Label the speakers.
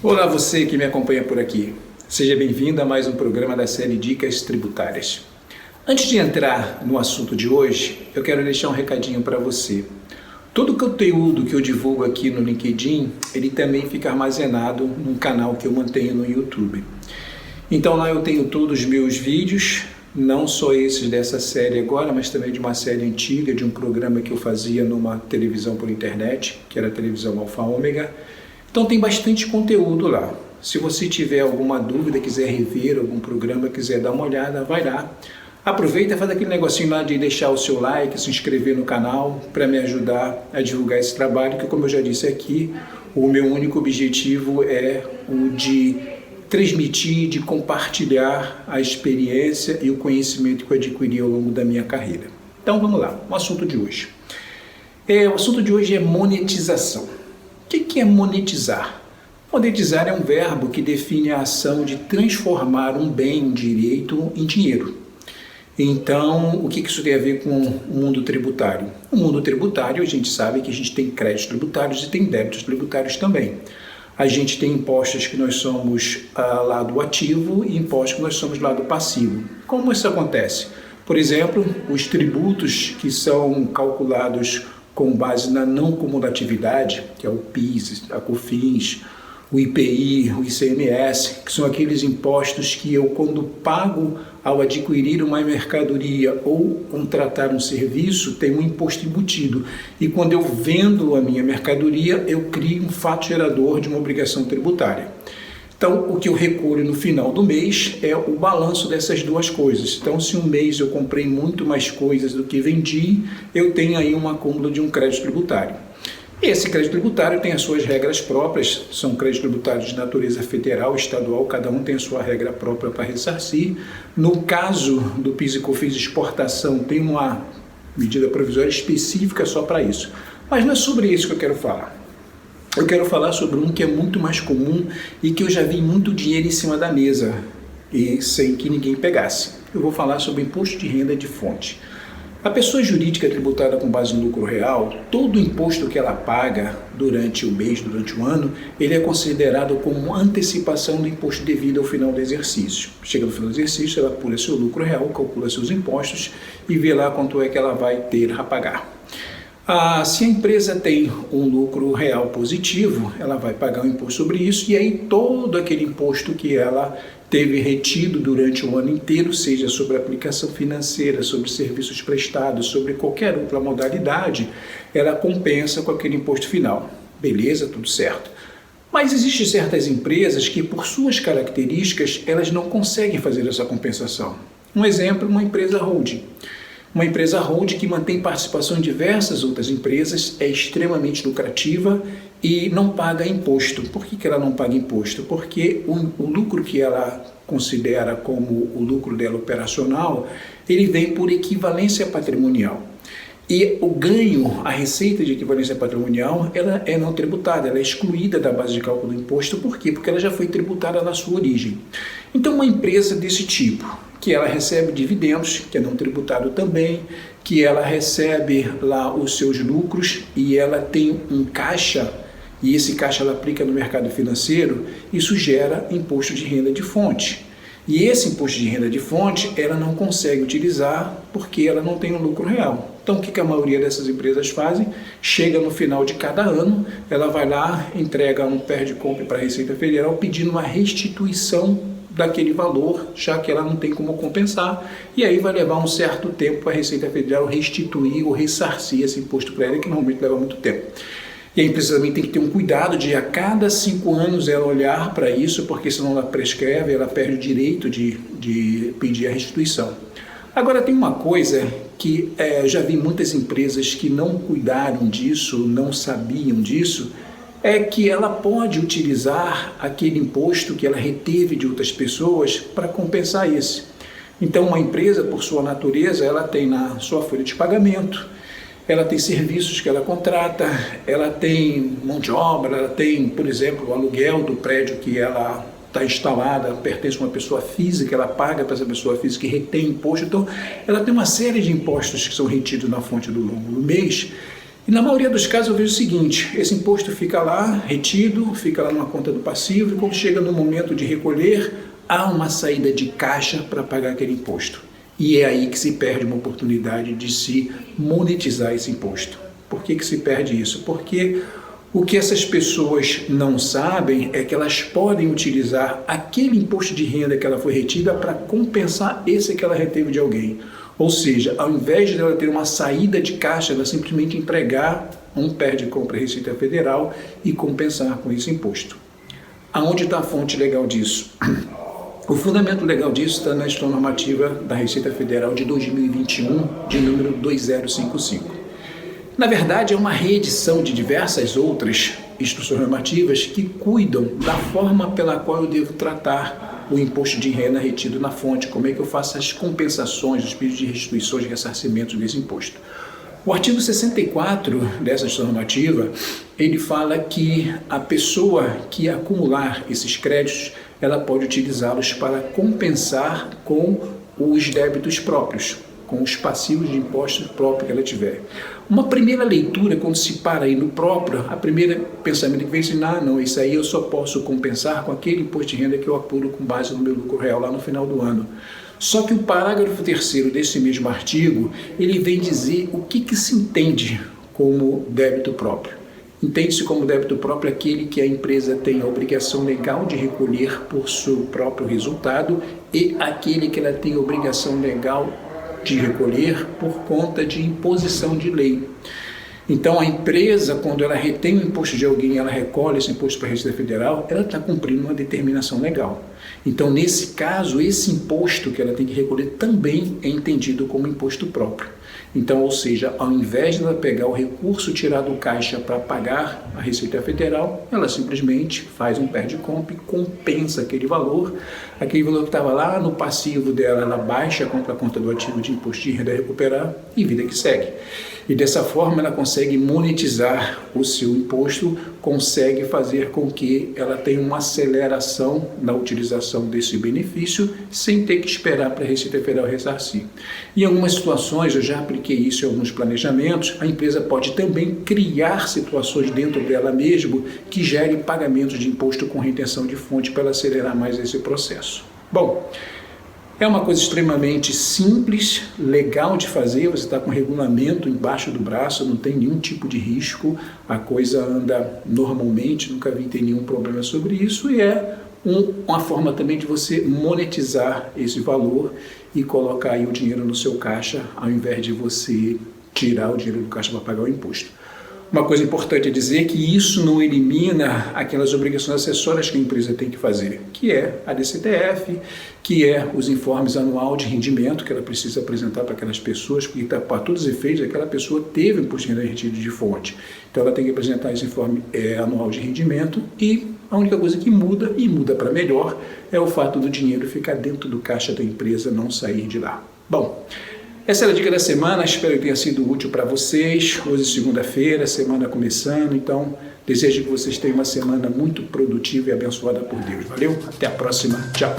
Speaker 1: Olá, você que me acompanha por aqui. Seja bem-vindo a mais um programa da série Dicas Tributárias. Antes de entrar no assunto de hoje, eu quero deixar um recadinho para você. Todo o conteúdo que eu divulgo aqui no LinkedIn, ele também fica armazenado num canal que eu mantenho no YouTube. Então lá eu tenho todos os meus vídeos, não só esses dessa série agora, mas também de uma série antiga, de um programa que eu fazia numa televisão por internet, que era a televisão Alfa Ômega. Então tem bastante conteúdo lá. Se você tiver alguma dúvida, quiser rever algum programa, quiser dar uma olhada, vai lá. Aproveita e faz aquele negocinho lá de deixar o seu like, se inscrever no canal, para me ajudar a divulgar esse trabalho, que como eu já disse aqui, o meu único objetivo é o de transmitir, de compartilhar a experiência e o conhecimento que eu adquiri ao longo da minha carreira. Então vamos lá, o assunto de hoje. O assunto de hoje é monetização. O que é monetizar? Monetizar é um verbo que define a ação de transformar um bem, um direito, em dinheiro. Então, o que isso tem a ver com o mundo tributário? O mundo tributário, a gente sabe que a gente tem créditos tributários e tem débitos tributários também. A gente tem impostos que nós somos lado ativo e impostos que nós somos lado passivo. Como isso acontece? Por exemplo, os tributos que são calculados com base na não cumulatividade, que é o PIS, a COFINS, o IPI, o ICMS, que são aqueles impostos que eu, quando pago ao adquirir uma mercadoria ou contratar um serviço, tem um imposto embutido. E quando eu vendo a minha mercadoria, eu crio um fato gerador de uma obrigação tributária. Então, o que eu recolho no final do mês é o balanço dessas duas coisas. Então, se um mês eu comprei muito mais coisas do que vendi, eu tenho aí um acúmulo de um crédito tributário. Esse crédito tributário tem as suas regras próprias, são créditos tributários de natureza federal, estadual, cada um tem a sua regra própria para ressarcir. No caso do PIS e COFINS de exportação, tem uma medida provisória específica só para isso. Mas não é sobre isso que eu quero falar. Eu quero falar sobre um que é muito mais comum e que eu já vi muito dinheiro em cima da mesa e sem que ninguém pegasse. Eu vou falar sobre imposto de renda de fonte. A pessoa jurídica tributada com base no lucro real, todo o imposto que ela paga durante o mês, durante o ano, ele é considerado como antecipação do imposto devido ao final do exercício. Chega no final do exercício, ela apura seu lucro real, calcula seus impostos e vê lá quanto é que ela vai ter a pagar. Se a empresa tem um lucro real positivo, ela vai pagar um imposto sobre isso e aí todo aquele imposto que ela teve retido durante o ano inteiro, seja sobre aplicação financeira, sobre serviços prestados, sobre qualquer outra modalidade, ela compensa com aquele imposto final. Beleza, tudo certo. Mas existem certas empresas que, por suas características, elas não conseguem fazer essa compensação. Um exemplo, uma empresa holding. Uma empresa holding que mantém participação em diversas outras empresas, é extremamente lucrativa e não paga imposto. Por que ela não paga imposto? Porque o lucro que ela considera como o lucro dela operacional, ele vem por equivalência patrimonial. E o ganho, a receita de equivalência patrimonial, ela é não tributada, ela é excluída da base de cálculo do imposto. Por quê? Porque ela já foi tributada na sua origem. Então, uma empresa desse tipo, que ela recebe dividendos, que é não tributado também, que ela recebe lá os seus lucros e ela tem um caixa, e esse caixa ela aplica no mercado financeiro, isso gera imposto de renda de fonte. E esse imposto de renda de fonte, ela não consegue utilizar porque ela não tem um lucro real. Então, o que a maioria dessas empresas fazem? Chega no final de cada ano, ela vai lá, entrega um perde compra para a Receita Federal pedindo uma restituição daquele valor, já que ela não tem como compensar, e aí vai levar um certo tempo para a Receita Federal restituir ou ressarcir esse imposto para ela, que normalmente leva muito tempo. E a empresa também tem que ter um cuidado de a cada 5 anos ela olhar para isso, porque senão ela prescreve, ela perde o direito de pedir a restituição. Agora tem uma coisa que já vi muitas empresas que não cuidaram disso, não sabiam disso, é que ela pode utilizar aquele imposto que ela reteve de outras pessoas para compensar esse. Então, uma empresa, por sua natureza, ela tem na sua folha de pagamento, ela tem serviços que ela contrata, ela tem mão de obra, ela tem, por exemplo, o aluguel do prédio que ela está instalada, pertence a uma pessoa física, ela paga para essa pessoa física e retém imposto. Então, ela tem uma série de impostos que são retidos na fonte do longo do mês E na maioria dos casos eu vejo o seguinte: esse imposto fica lá retido, fica lá numa conta do passivo, e quando chega no momento de recolher, há uma saída de caixa para pagar aquele imposto. E é aí que se perde uma oportunidade de se monetizar esse imposto. Por que se perde isso? Porque o que essas pessoas não sabem é que elas podem utilizar aquele imposto de renda que ela foi retida para compensar esse que ela reteve de alguém. Ou seja, ao invés de ela ter uma saída de caixa, ela simplesmente entregar um perde compra à Receita Federal e compensar com esse imposto. Aonde está a fonte legal disso? O fundamento legal disso está na Instrução Normativa da Receita Federal de 2021, de número 2055. Na verdade, é uma reedição de diversas outras instruções normativas que cuidam da forma pela qual eu devo tratar o imposto de renda retido na fonte, como é que eu faço as compensações, os pedidos de restituições, de ressarcimento desse imposto. O artigo 64 dessa instrução normativa, ele fala que a pessoa que acumular esses créditos, ela pode utilizá-los para compensar com os débitos próprios, com os passivos de impostos próprios que ela tiver. Uma primeira leitura, quando se para aí no próprio, a primeira pensamento que vem assim: não, isso aí eu só posso compensar com aquele imposto de renda que eu apuro com base no meu lucro real lá no final do ano. Só que o parágrafo 3º desse mesmo artigo, ele vem dizer o que se entende como débito próprio. Entende-se como débito próprio aquele que a empresa tem a obrigação legal de recolher por seu próprio resultado e aquele que ela tem a obrigação legal de recolher por conta de imposição de lei. Então, a empresa, quando ela retém o imposto de alguém, ela recolhe esse imposto para a Receita Federal, ela está cumprindo uma determinação legal. Então, nesse caso, esse imposto que ela tem que recolher também é entendido como imposto próprio. Então, ou seja, ao invés de ela pegar o recurso tirado do caixa para pagar a Receita Federal, ela simplesmente faz um perde-compra e compensa aquele valor que estava lá no passivo dela, ela baixa contra a conta do ativo de imposto de renda a recuperar e vida que segue. E dessa forma ela consegue monetizar o seu imposto, consegue fazer com que ela tenha uma aceleração na utilização desse benefício sem ter que esperar para a Receita Federal ressarcir. Em algumas situações, eu já apliquei isso em alguns planejamentos, a empresa pode também criar situações dentro dela mesma que gerem pagamentos de imposto com retenção de fonte para acelerar mais esse processo. Bom, é uma coisa extremamente simples, legal de fazer, você está com o regulamento embaixo do braço, não tem nenhum tipo de risco, a coisa anda normalmente, nunca vi ter nenhum problema sobre isso, e é uma forma também de você monetizar esse valor e colocar aí o dinheiro no seu caixa, ao invés de você tirar o dinheiro do caixa para pagar o imposto. Uma coisa importante é dizer que isso não elimina aquelas obrigações acessórias que a empresa tem que fazer, que é a DCTF, que é os informes anual de rendimento que ela precisa apresentar para aquelas pessoas, porque para todos os efeitos aquela pessoa teve imposto de renda retido de fonte. Então ela tem que apresentar esse informe anual de rendimento e a única coisa que muda, e muda para melhor, é o fato do dinheiro ficar dentro do caixa da empresa, não sair de lá. Bom, essa é a dica da semana, espero que tenha sido útil para vocês. Hoje é segunda-feira, semana começando, então desejo que vocês tenham uma semana muito produtiva e abençoada por Deus. Valeu, até a próxima, tchau!